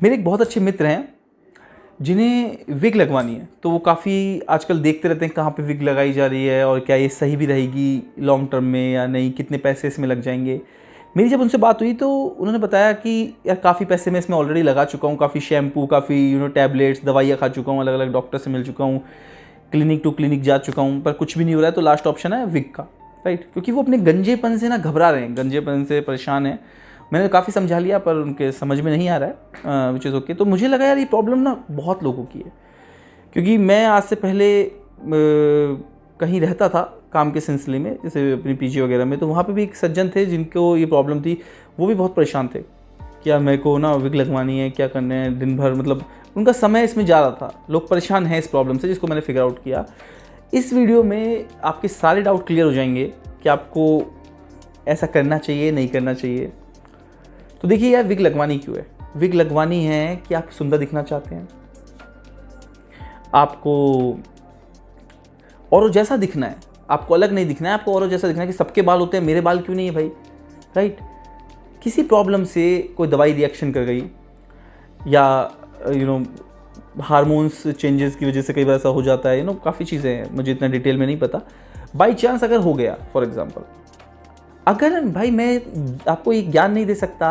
मेरे एक बहुत अच्छे मित्र हैं जिन्हें विग लगवानी है, तो वो काफ़ी आजकल देखते रहते हैं कहाँ पे विग लगाई जा रही है और क्या ये सही भी रहेगी लॉन्ग टर्म में या नहीं, कितने पैसे इसमें लग जाएंगे। मेरी जब उनसे बात हुई तो उन्होंने बताया कि यार काफ़ी पैसे मैं इसमें ऑलरेडी लगा चुका हूँ, काफ़ी शैम्पू, काफ़ी टैबलेट्स, दवाइयाँ खा चुका हूँ, अलग अलग डॉक्टर से मिल चुका हूँ, क्लिनिक टू क्लिनिक जा चुका हूँ, पर कुछ भी नहीं हो रहा है। तो लास्ट ऑप्शन है विग का, राइट। क्योंकि वो अपने गंजेपन से ना घबरा रहे हैं, गंजेपन से परेशान हैं। मैंने काफ़ी समझा लिया पर उनके समझ में नहीं आ रहा है, विच इज़ ओके। तो मुझे लगा यार ये प्रॉब्लम ना बहुत लोगों की है, क्योंकि मैं आज से पहले कहीं रहता था काम के सिलसिले में, जैसे अपनी पीजी वगैरह में, तो वहाँ पे भी एक सज्जन थे जिनको ये प्रॉब्लम थी। वो भी बहुत परेशान थे कि यार मेरे को ना विग लगवानी है, क्या करना है, दिन भर मतलब उनका समय इसमें जा रहा था। लोग परेशान हैं इस प्रॉब्लम से, जिसको मैंने फिगर आउट किया। इस वीडियो में आपके सारे डाउट क्लियर हो जाएंगे कि आपको ऐसा करना चाहिए, नहीं करना चाहिए। तो देखिए यार, विग लगवानी क्यों है? विग लगवानी है कि आप सुंदर दिखना चाहते हैं, आपको औरों जैसा दिखना है, आपको अलग नहीं दिखना है, आपको औरों जैसा दिखना है कि सबके बाल होते हैं, मेरे बाल क्यों नहीं है भाई, राइट। किसी प्रॉब्लम से कोई दवाई रिएक्शन कर गई या हार्मोन्स चेंजेस की वजह से कई बार ऐसा हो जाता है, काफ़ी चीज़ें हैं, मुझे इतना डिटेल में नहीं पता। बाई चांस अगर हो गया, फॉर एग्जांपल, अगर भाई मैं आपको ये ज्ञान नहीं दे सकता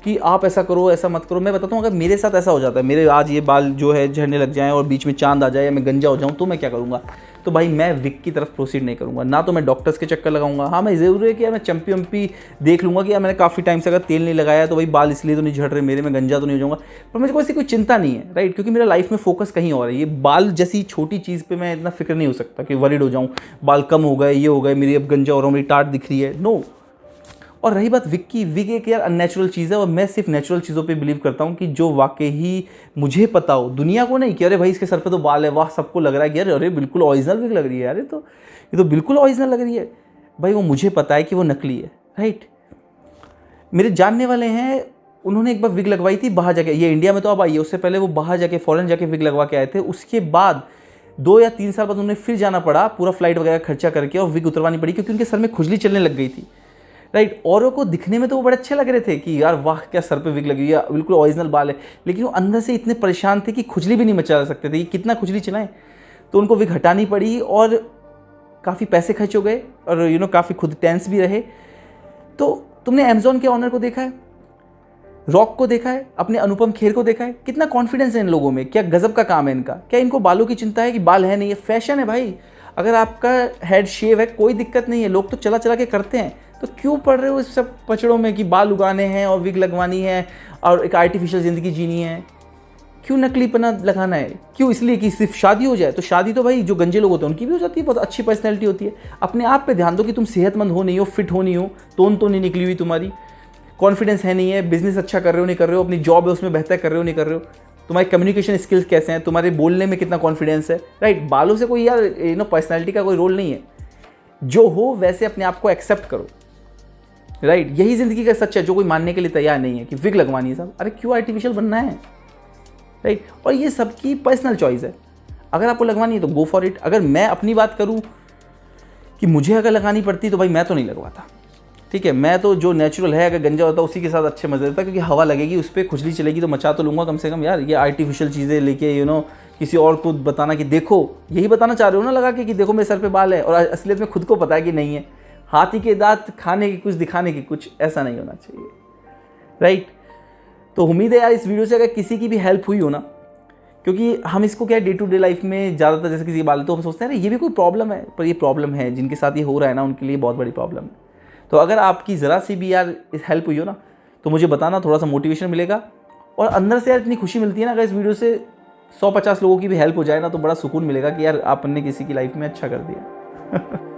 कि आप ऐसा करो, ऐसा मत करो। मैं बताता हूँ, अगर मेरे साथ ऐसा हो जाता है, मेरे आज ये बाल जो है झड़ने लग जाएं और बीच में चांद आ जाए या मैं गंजा हो जाऊँ, तो मैं क्या करूँगा? तो भाई मैं विग की तरफ प्रोसीड नहीं करूँगा, ना तो मैं डॉक्टर्स के चक्कर लगाऊंगा। हाँ, मैं ज़रूर है कि यार मैं चंपी वम्पी देख लूँगा कि यार मैंने काफ़ी टाइम से अगर तेल नहीं लगाया तो भाई बाल इसलिए तो नहीं झड़ रहे मेरे, मैं गंजा तो नहीं हो जाऊँगा। पर मुझे कोई चिंता नहीं है, राइट, क्योंकि मेरा लाइफ में फोकस कहीं और है। ये बाल जैसी छोटी चीज़ पर मैं इतना फिक्र नहीं हो सकता कि वरीड हो जाऊँ, बाल कम हो गए, ये हो गए, मेरी अब गंजा हो रहा हूँ, मेरी टाट दिख रही है, नो। और रही बात विग की, विग एक यार अननेचुरल चीज़ है और मैं सिर्फ नेचुरल चीज़ों पे बिलीव करता हूँ कि जो वाकई ही मुझे पता हो, दुनिया को नहीं कि अरे भाई इसके सर पे तो बाल है, वाह, सबको लग रहा है कि अरे बिल्कुल ओरिजिनल विग लग रही है, अरे तो ये तो बिल्कुल ओरिजिनल लग रही है। भाई वो मुझे पता है कि वो नकली है, राइट। मेरे जानने वाले हैं, उन्होंने एक बार विग लगवाई थी बाहर जाके, ये इंडिया में तो अब आई है, उससे पहले वो बाहर जाके फॉरेन जाके विग लगवा के आए थे। उसके बाद 2 या 3 साल बाद उन्हें फिर जाना पड़ा, पूरा फ्लाइट वगैरह खर्चा करके, और विग उतरवानी पड़ी क्योंकि उनके सर में खुजली चलने लग गई थी, राइट। औरों को दिखने में तो वो बड़े अच्छे लग रहे थे कि यार वाह क्या सर पे विग लगी है, बिल्कुल ओरिजिनल बाल है, लेकिन वो अंदर से इतने परेशान थे कि खुजली भी नहीं मचा सकते थे, कि कितना खुजली चलाएं। तो उनको विग हटानी पड़ी और काफ़ी पैसे खर्च हो गए और काफ़ी खुद टेंस भी रहे। तो तुमने अमेजोन के ऑनर को देखा है, रॉक को देखा है, अपने अनुपम खेर को देखा है, कितना कॉन्फिडेंस है इन लोगों में, क्या गजब का काम है इनका। क्या इनको बालों की चिंता है कि बाल है नहीं है? फैशन है भाई, अगर आपका हेड शेव है कोई दिक्कत नहीं है, लोग तो चला चला के करते हैं। तो क्यों पड़ रहे हो इस सब पचड़ों में कि बाल उगाने हैं और विग लगवानी है और एक आर्टिफिशियल ज़िंदगी जीनी है? क्यों नकलीपना लगाना है? क्यों? इसलिए कि सिर्फ शादी हो जाए? तो शादी तो भाई जो गंजे लोग होते हैं उनकी भी हो जाती है, बहुत अच्छी पर्सनैलिटी होती है। अपने आप पे ध्यान दो कि तुम सेहतमंद हो नहीं हो, फिट हो नहीं हो, टोन तो नहीं निकली हुई तुम्हारी, कॉन्फिडेंस है नहीं है, बिजनेस अच्छा कर रहे हो नहीं कर रहे हो, अपनी जॉब है उसमें बेहतर कर रहे हो नहीं कर रहे हो, तुम्हारी कम्युनिकेशन स्किल्स कैसे हैं, तुम्हारे बोलने में कितना कॉन्फिडेंस है, राइट। बालों से कोई यार पर्सनैलिटी का कोई रोल नहीं है। जो हो वैसे अपने आप को एक्सेप्ट करो, राइट। यही ज़िंदगी का सच है जो कोई मानने के लिए तैयार नहीं है कि विग लगवानी है। साहब अरे क्यों आर्टिफिशियल बनना है, राइट। और ये सबकी पर्सनल चॉइस है, अगर आपको लगवानी है तो गो फॉर इट। अगर मैं अपनी बात करूं कि मुझे अगर लगानी पड़ती तो भाई मैं तो नहीं लगवाता, ठीक है। मैं तो जो नेचुरल है, अगर गंजा होता उसी के साथ अच्छे मजे लेता, क्योंकि हवा लगेगी उस पर, खुजली चलेगी तो मचा तो लूँगा कम से कम। यार ये आर्टिफिशियल चीज़ें लेके किसी और को बताना कि देखो, यही बताना चाह रहे हो ना लगा के कि देखो मेरे सर पे बाल है, और असलियत में खुद को पता है कि नहीं है। हाथी के दांत खाने की कुछ, दिखाने की कुछ, ऐसा नहीं होना चाहिए, राइट। तो उम्मीद है यार इस वीडियो से अगर किसी की भी हेल्प हुई हो ना, क्योंकि हम इसको क्या डे टू डे लाइफ में ज़्यादातर जैसे किसी के बाल तो हम सोचते हैं ये भी कोई प्रॉब्लम है, पर ये प्रॉब्लम है, जिनके साथ ये हो रहा है ना उनके लिए बहुत बड़ी प्रॉब्लम है। तो अगर आपकी ज़रा सी भी यार इस हेल्प हुई हो ना, तो मुझे बताना, थोड़ा सा मोटिवेशन मिलेगा और अंदर से यार इतनी खुशी मिलती है ना, अगर इस वीडियो से 150 लोगों की भी हेल्प हो जाए ना, तो बड़ा सुकून मिलेगा कि यार आपने किसी की लाइफ में अच्छा कर दिया।